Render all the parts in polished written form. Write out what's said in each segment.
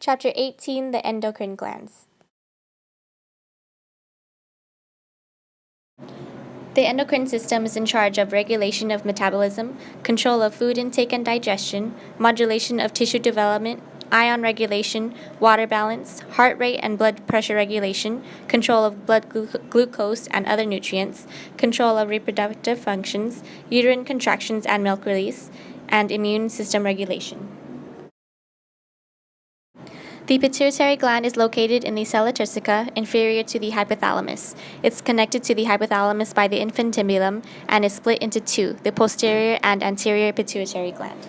Chapter 18, the Endocrine Glands. The endocrine system is in charge of regulation of metabolism, control of food intake and digestion, modulation of tissue development, ion regulation, water balance, heart rate and blood pressure regulation, control of blood glucose and other nutrients, control of reproductive functions, uterine contractions and milk release, and immune system regulation. The pituitary gland is located in the sella turcica, inferior to the hypothalamus. It's connected to the hypothalamus by the infundibulum and is split into two, the posterior and anterior pituitary gland.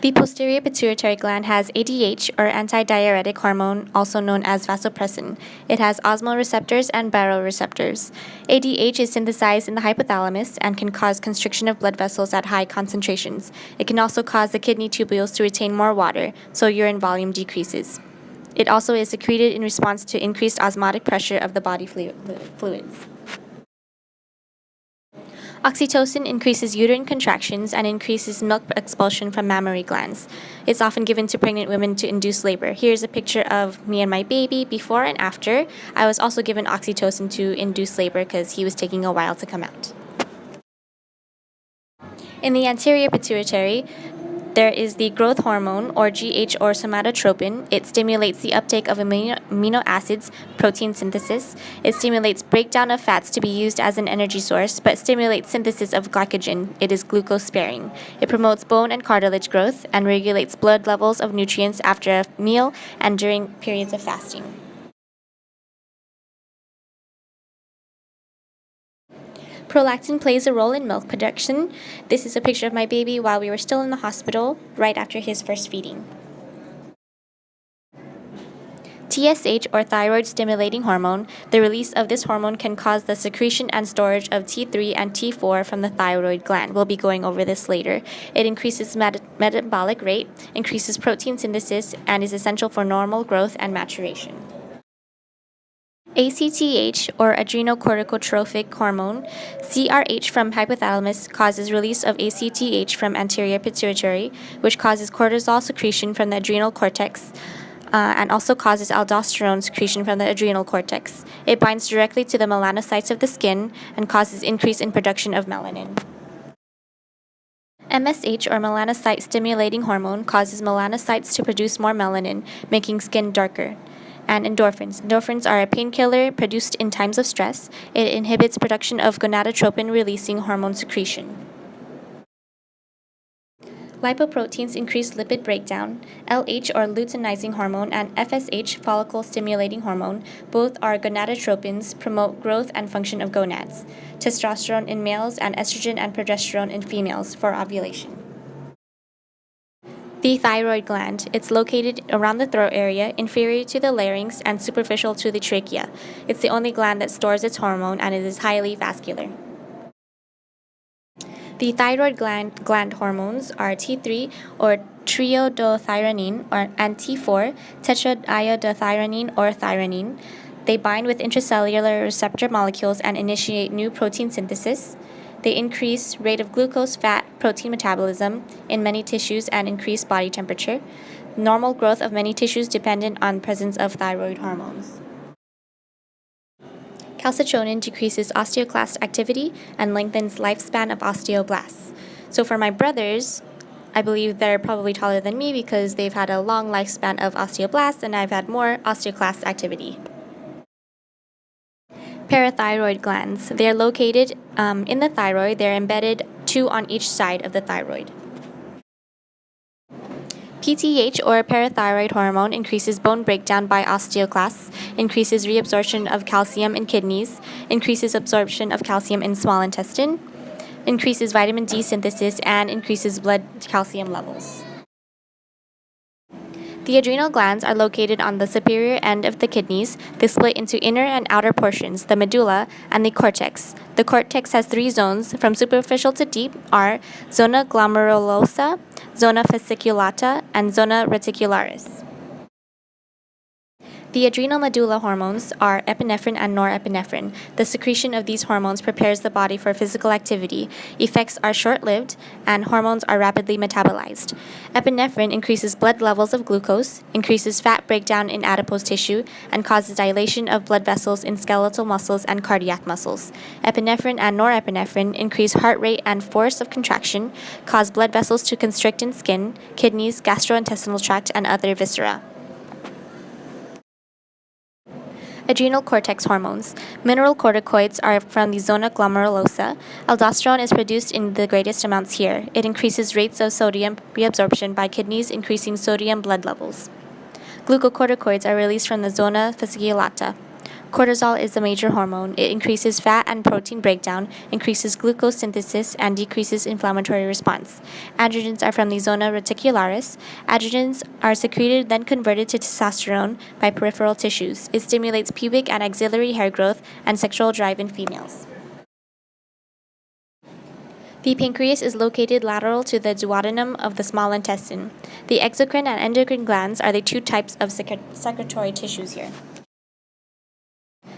The posterior pituitary gland has ADH, or antidiuretic hormone, also known as vasopressin. It has osmoreceptors and baroreceptors. ADH is synthesized in the hypothalamus and can cause constriction of blood vessels at high concentrations. It can also cause the kidney tubules to retain more water, so urine volume decreases. It also is secreted in response to increased osmotic pressure of the body fluids. Oxytocin increases uterine contractions and increases milk expulsion from mammary glands. It's often given to pregnant women to induce labor. Here's a picture of me and my baby before and after. I was also given oxytocin to induce labor because he was taking a while to come out. In the anterior pituitary, there is the growth hormone, or GH, or somatotropin. It stimulates the uptake of amino acids, protein synthesis. It stimulates breakdown of fats to be used as an energy source, but stimulates synthesis of glycogen. It is glucose sparing. It promotes bone and cartilage growth and regulates blood levels of nutrients after a meal and during periods of fasting. Prolactin plays a role in milk production. This is a picture of my baby while we were still in the hospital, right after his first feeding. TSH, or thyroid stimulating hormone, the release of this hormone can cause the secretion and storage of T3 and T4 from the thyroid gland. We'll be going over this later. It increases metabolic rate, increases protein synthesis, and is essential for normal growth and maturation. ACTH, or adrenocorticotropic hormone, CRH from hypothalamus, causes release of ACTH from anterior pituitary, which causes cortisol secretion from the adrenal cortex, and also causes aldosterone secretion from the adrenal cortex. It binds directly to the melanocytes of the skin and causes increase in production of melanin. MSH, or melanocyte stimulating hormone, causes melanocytes to produce more melanin, making skin darker. And endorphins. Endorphins are a painkiller produced in times of stress. It inhibits production of gonadotropin-releasing hormone secretion. Lipoproteins increase lipid breakdown. LH, or luteinizing hormone, and FSH, follicle-stimulating hormone, both are gonadotropins, promote growth and function of gonads. Testosterone in males and estrogen and progesterone in females for ovulation. The thyroid gland. It's located around the throat area, inferior to the larynx and superficial to the trachea. It's the only gland that stores its hormone, and it is highly vascular. The thyroid gland hormones are T3, or triiodothyronine, and T4, tetraiodothyronine, or thyrronine. They bind with intracellular receptor molecules and initiate new protein synthesis. They increase rate of glucose, fat, protein metabolism in many tissues and increase body temperature. Normal growth of many tissues dependent on presence of thyroid hormones. Calcitronin decreases osteoclast activity and lengthens lifespan of osteoblasts. So for my brothers, I believe they're probably taller than me because they've had a long lifespan of osteoblasts and I've had more osteoclast activity. Parathyroid glands. They are located in the thyroid. They're embedded, two on each side of the thyroid. PTH, or parathyroid hormone, increases bone breakdown by osteoclasts, increases reabsorption of calcium in kidneys, increases absorption of calcium in small intestine, increases vitamin D synthesis, and increases blood calcium levels. The adrenal glands are located on the superior end of the kidneys. They split into inner and outer portions, the medulla and the cortex. The cortex has three zones, from superficial to deep, are zona glomerulosa, zona fasciculata, and zona reticularis. The adrenal medulla hormones are epinephrine and norepinephrine. The secretion of these hormones prepares the body for physical activity. Effects are short-lived, and hormones are rapidly metabolized. Epinephrine increases blood levels of glucose, increases fat breakdown in adipose tissue, and causes dilation of blood vessels in skeletal muscles and cardiac muscles. Epinephrine and norepinephrine increase heart rate and force of contraction, cause blood vessels to constrict in skin, kidneys, gastrointestinal tract, and other viscera. Adrenal cortex hormones. Mineral corticoids are from the zona glomerulosa. Aldosterone is produced in the greatest amounts here. It increases rates of sodium reabsorption by kidneys, increasing sodium blood levels. Glucocorticoids are released from the zona fasciculata. Cortisol is a major hormone. It increases fat and protein breakdown, increases glucose synthesis, and decreases inflammatory response. Androgens are from the zona reticularis. Androgens are secreted, then converted to testosterone by peripheral tissues. It stimulates pubic and axillary hair growth and sexual drive in females. The pancreas is located lateral to the duodenum of the small intestine. The exocrine and endocrine glands are the two types of secretory tissues here.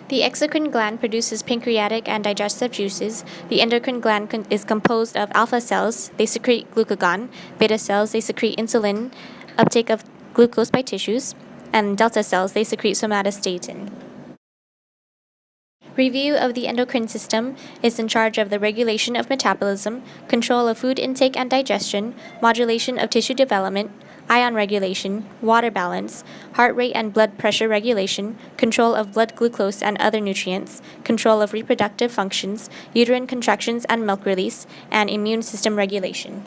The exocrine gland produces pancreatic and digestive juices. The endocrine gland is composed of alpha cells. They secrete glucagon. Beta cells, they secrete insulin, uptake of glucose by tissues. And delta cells, they secrete somatostatin. Review of the endocrine system is in charge of the regulation of metabolism, control of food intake and digestion, modulation of tissue development, ion regulation, water balance, heart rate and blood pressure regulation, control of blood glucose and other nutrients, control of reproductive functions, uterine contractions and milk release, and immune system regulation.